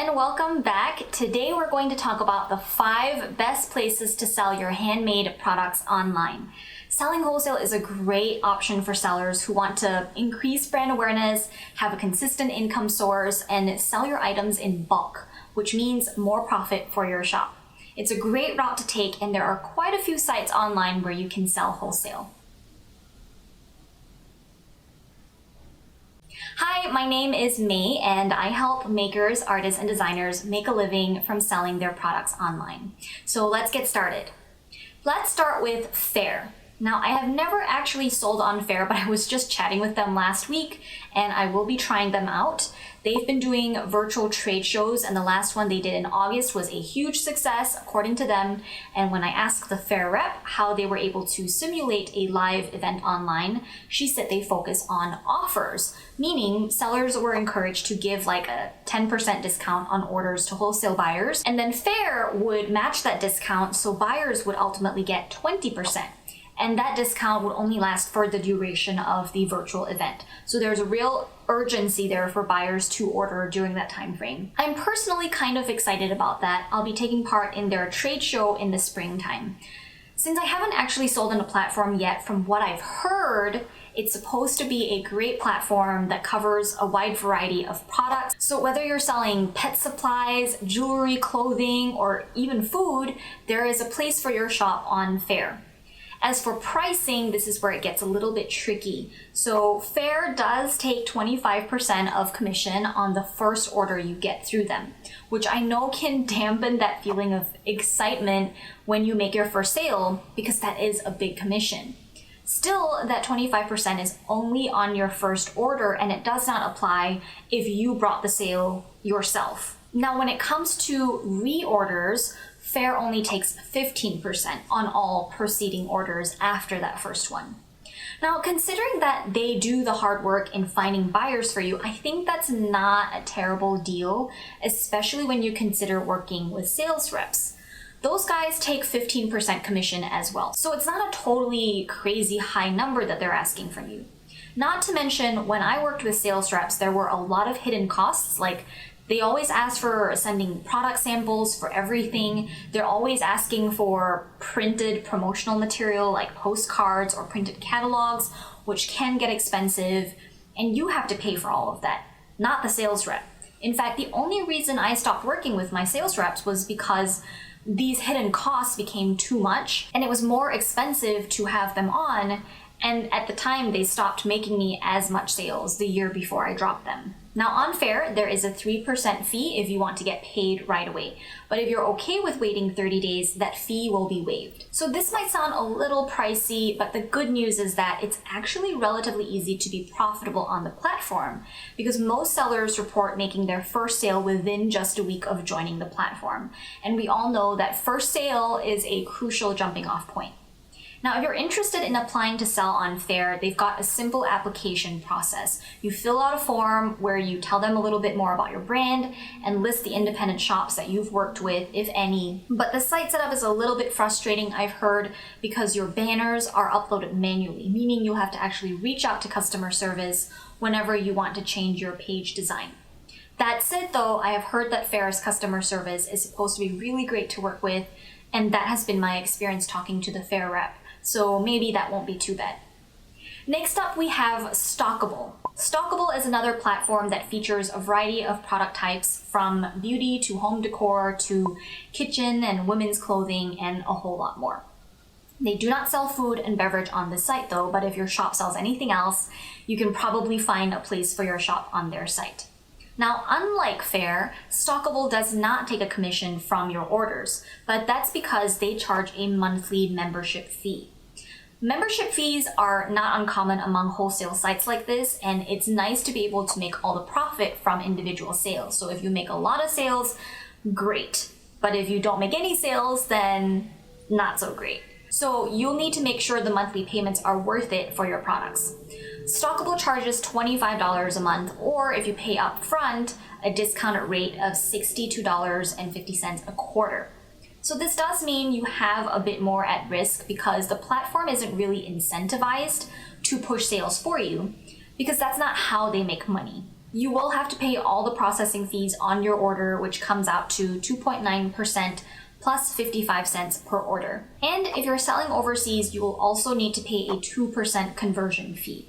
and welcome back. Today we're going to talk about the 5 best places to sell your handmade products online. Selling wholesale is a great option for sellers who want to increase brand awareness, have a consistent income source, and sell your items in bulk, which means more profit for your shop. It's a great route to take, and there are quite a few sites online where you can sell wholesale. Hi, my name is May, and I help makers, artists, and designers make a living from selling their products online. So let's get started. Let's start with Faire. Now, I have never actually sold on Faire, but I was just chatting with them last week, and I will be trying them out. They've been doing virtual trade shows, and the last one they did in August was a huge success, according to them. And when I asked the Faire rep how they were able to simulate a live event online, she said they focus on offers, meaning sellers were encouraged to give like a 10% discount on orders to wholesale buyers, and then Faire would match that discount, so buyers would ultimately get 20%. And that discount would only last for the duration of the virtual event. So there's a real urgency there for buyers to order during that time frame. I'm personally kind of excited about that. I'll be taking part in their trade show in the springtime. Since I haven't actually sold on a platform yet, from what I've heard, it's supposed to be a great platform that covers a wide variety of products. So whether you're selling pet supplies, jewelry, clothing, or even food, there is a place for your shop on Faire. As for pricing, this is where it gets a little bit tricky. So Faire does take 25% of commission on the first order you get through them, which I know can dampen that feeling of excitement when you make your first sale, because that is a big commission. Still, that 25% is only on your first order, and it does not apply if you brought the sale yourself. Now, when it comes to reorders, Faire only takes 15% on all preceding orders after that first one. Now, considering that they do the hard work in finding buyers for you, I think that's not a terrible deal, especially when you consider working with sales reps. Those guys take 15% commission as well, so it's not a totally crazy high number that they're asking from you. Not to mention, when I worked with sales reps, there were a lot of hidden costs, like they always ask for sending product samples for everything. They're always asking for printed promotional material like postcards or printed catalogs, which can get expensive, and you have to pay for all of that, not the sales rep. In fact, the only reason I stopped working with my sales reps was because these hidden costs became too much, and it was more expensive to have them on, and at the time they stopped making me as much sales the year before I dropped them. Now on Faire, there is a 3% fee if you want to get paid right away. But if you're okay with waiting 30 days, that fee will be waived. So this might sound a little pricey, but the good news is that it's actually relatively easy to be profitable on the platform, because most sellers report making their first sale within just a week of joining the platform. And we all know that first sale is a crucial jumping off point. Now, if you're interested in applying to sell on Faire, they've got a simple application process. You fill out a form where you tell them a little bit more about your brand and list the independent shops that you've worked with, if any. But the site setup is a little bit frustrating, I've heard, because your banners are uploaded manually, meaning you'll have to actually reach out to customer service whenever you want to change your page design. That said, though, I have heard that Faire's customer service is supposed to be really great to work with, and that has been my experience talking to the Faire rep. So maybe that won't be too bad. Next up, we have Stockabl. Stockabl is another platform that features a variety of product types, from beauty to home decor to kitchen and women's clothing and a whole lot more. They do not sell food and beverage on the site though, but if your shop sells anything else, you can probably find a place for your shop on their site. Now, unlike Faire, Stockabl does not take a commission from your orders, but that's because they charge a monthly membership fee. Membership fees are not uncommon among wholesale sites like this, and it's nice to be able to make all the profit from individual sales. So if you make a lot of sales, great. But if you don't make any sales, then not so great. So you'll need to make sure the monthly payments are worth it for your products. Stockabl charges $25 a month, or if you pay up front, a discounted rate of $62.50 a quarter. So this does mean you have a bit more at risk, because the platform isn't really incentivized to push sales for you, because that's not how they make money. You will have to pay all the processing fees on your order, which comes out to 2.9% plus 55 cents per order. And if you're selling overseas, you will also need to pay a 2% conversion fee.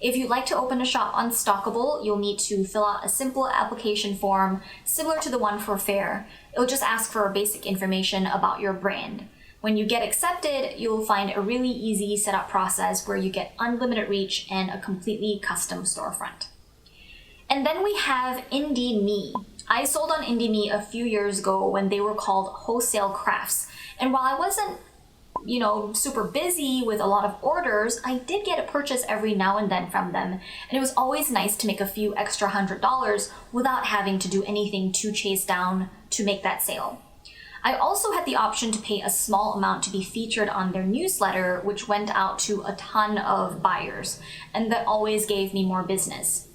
If you'd like to open a shop on Stockabl, you'll need to fill out a simple application form similar to the one for Faire. It'll just ask for basic information about your brand. When you get accepted, you'll find a really easy setup process where you get unlimited reach and a completely custom storefront. And then we have IndieMe. I sold on IndieMe a few years ago when they were called Wholesale Crafts. And while I wasn't super busy with a lot of orders, I did get a purchase every now and then from them. And it was always nice to make a few extra $100 without having to do anything to chase down to make that sale. I also had the option to pay a small amount to be featured on their newsletter, which went out to a ton of buyers, and that always gave me more business.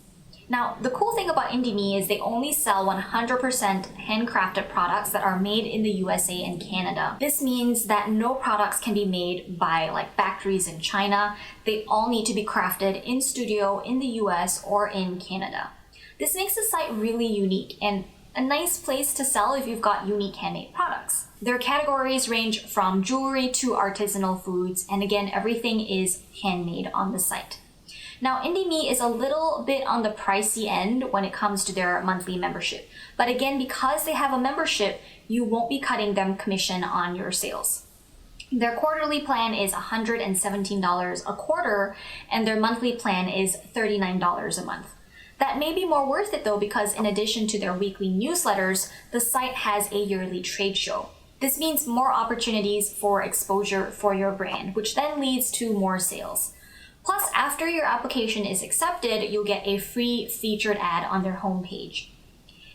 Now, the cool thing about IndieMe is they only sell 100% handcrafted products that are made in the USA and Canada. This means that no products can be made by factories in China. They all need to be crafted in studio in the US or in Canada. This makes the site really unique and a nice place to sell if you've got unique handmade products. Their categories range from jewelry to artisanal foods, and again, everything is handmade on the site. Now, IndieMe is a little bit on the pricey end when it comes to their monthly membership. But again, because they have a membership, you won't be cutting them commission on your sales. Their quarterly plan is $117 a quarter, and their monthly plan is $39 a month. That may be more worth it though, because in addition to their weekly newsletters, the site has a yearly trade show. This means more opportunities for exposure for your brand, which then leads to more sales. Plus, after your application is accepted, you'll get a free featured ad on their homepage.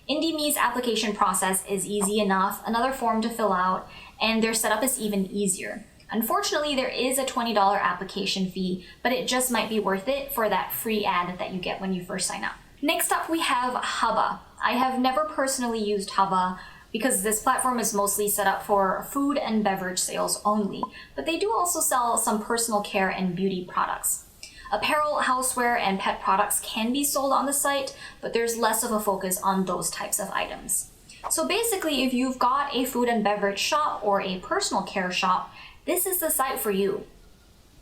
IndieMe's application process is easy enough, another form to fill out, and their setup is even easier. Unfortunately, there is a $20 application fee, but it just might be worth it for that free ad that you get when you first sign up. Next up, we have Hubba. I have never personally used Hubba because this platform is mostly set up for food and beverage sales only, but they do also sell some personal care and beauty products. Apparel, houseware, and pet products can be sold on the site, but there's less of a focus on those types of items. So basically, if you've got a food and beverage shop or a personal care shop, this is the site for you.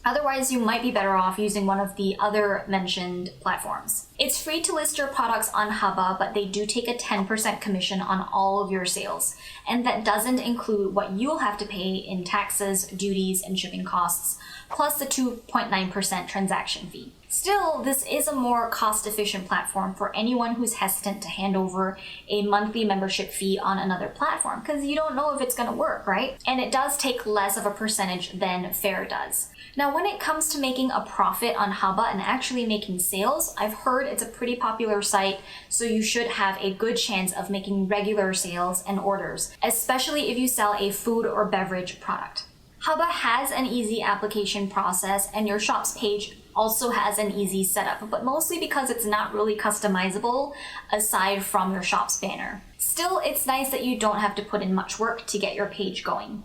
Otherwise, you might be better off using one of the other mentioned platforms. It's free to list your products on Hubba, but they do take a 10% commission on all of your sales. And that doesn't include what you'll have to pay in taxes, duties, and shipping costs, plus the 2.9% transaction fee. Still, this is a more cost-efficient platform for anyone who's hesitant to hand over a monthly membership fee on another platform, because you don't know if it's going to work, right? And it does take less of a percentage than Faire does. Now, when it comes to making a profit on Hubba and actually making sales, I've heard it's a pretty popular site, so you should have a good chance of making regular sales and orders, especially if you sell a food or beverage product. Hubba has an easy application process, and your shop's page also has an easy setup, but mostly because it's not really customizable aside from your shop's banner. Still, it's nice that you don't have to put in much work to get your page going.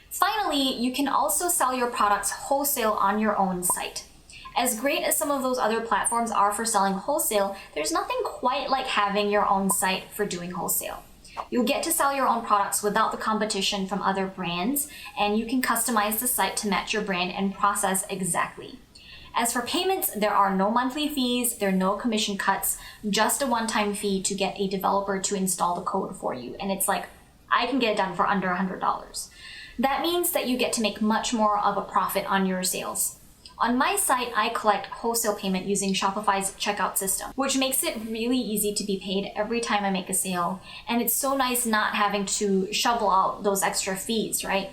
Finally, you can also sell your products wholesale on your own site. As great as some of those other platforms are for selling wholesale, there's nothing quite like having your own site for doing wholesale. You'll get to sell your own products without the competition from other brands, and you can customize the site to match your brand and process exactly. As for payments, there are no monthly fees, there are no commission cuts, just a one-time fee to get a developer to install the code for you. And it's like, I can get it done for under $100. That means that you get to make much more of a profit on your sales. On my site, I collect wholesale payment using Shopify's checkout system, which makes it really easy to be paid every time I make a sale. And it's so nice not having to shovel out those extra fees, right?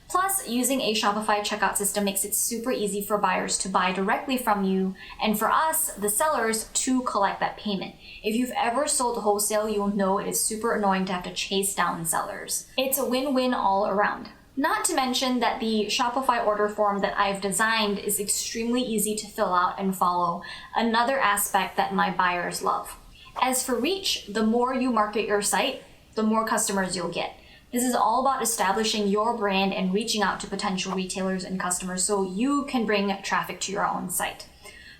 Plus, using a Shopify checkout system makes it super easy for buyers to buy directly from you, and for us, the sellers, to collect that payment. If you've ever sold wholesale, you'll know it is super annoying to have to chase down sellers. It's a win-win all around. Not to mention that the Shopify order form that I've designed is extremely easy to fill out and follow, another aspect that my buyers love. As for reach, the more you market your site, the more customers you'll get. This is all about establishing your brand and reaching out to potential retailers and customers so you can bring traffic to your own site.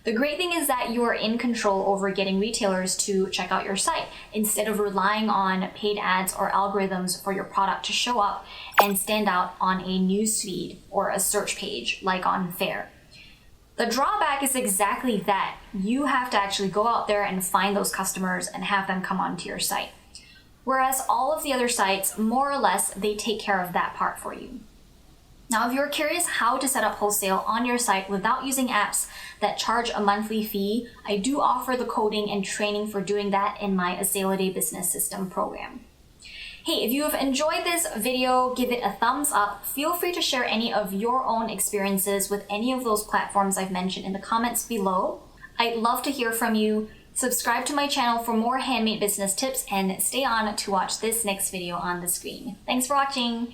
The great thing is that you are in control over getting retailers to check out your site instead of relying on paid ads or algorithms for your product to show up and stand out on a newsfeed or a search page like on Faire. The drawback is exactly that. You have to actually go out there and find those customers and have them come onto your site. Whereas all of the other sites, more or less, they take care of that part for you. Now, if you're curious how to set up Wholesale on your site without using apps that charge a monthly fee, I do offer the coding and training for doing that in my A Sale a Day Business System program. Hey, if you have enjoyed this video, give it a thumbs up. Feel free to share any of your own experiences with any of those platforms I've mentioned in the comments below. I'd love to hear from you. Subscribe to my channel for more handmade business tips and stay on to watch this next video on the screen. Thanks for watching.